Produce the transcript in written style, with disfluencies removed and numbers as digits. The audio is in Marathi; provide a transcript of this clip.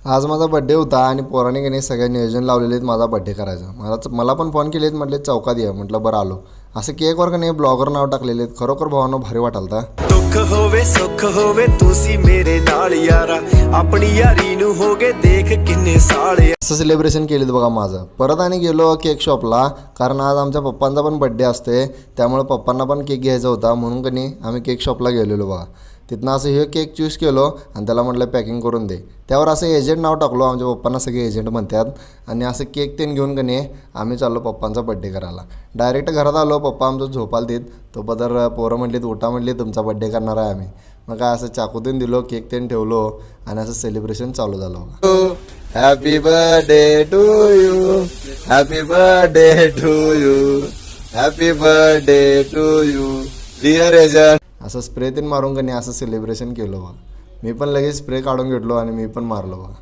आज माझा बड्डे होता आणि पोराने की सगळे नियोजन लावलेले आहेत माझा बड्डे करायचा. मला पण फोन केलेत, म्हटले चौकात या. म्हटलं बरं आलो. असं केकवर का नाही ब्लॉगर नाव टाकलेले आहेत. खरोखर भावांनो भारी वाटालता. दुख होवे सुख होवे तुसी मेरे नाल यारा अपनी यारी नु होगे देख किन्ने साल असं सेलिब्रेशन केलेत बघा माझं. परत आणि गेलो केक शॉपला, कारण आज आमच्या पप्पांचा पण बड्डे असते, त्यामुळे पप्पांना पण केक घ्यायचा होता. म्हणून की आम्ही केक शॉपला गेलेलो बघा. तिथनं असं हे केक चूज केलो आणि त्याला म्हटलं पॅकिंग करून दे. त्यावर असं एजंट नाव टाकलो. आमच्या पप्पांना सगळे एजंट म्हणतात. आणि असं केक ते घेऊन आम्ही चाललो पप्पांचा बड्डे करायला. डायरेक्ट घरात आलो. पप्पा आमचं झोपाल देत तो पदर पोरं म्हटलीत उठा, म्हटली तुमचा बड्डे करणार आहे आम्ही. मग काय असं चाकूतीन दिलो, केक तेन ठेवलो आणि असं सेलिब्रेशन चालू झालं. Happy birthday to you, happy birthday to you, happy birthday to you dear agent. असं स्प्रे तेन मारून असं सेलिब्रेशन केलं बा. मी पण लगेच स्प्रे काढून घेतलो आणि मी पण मारलो बा.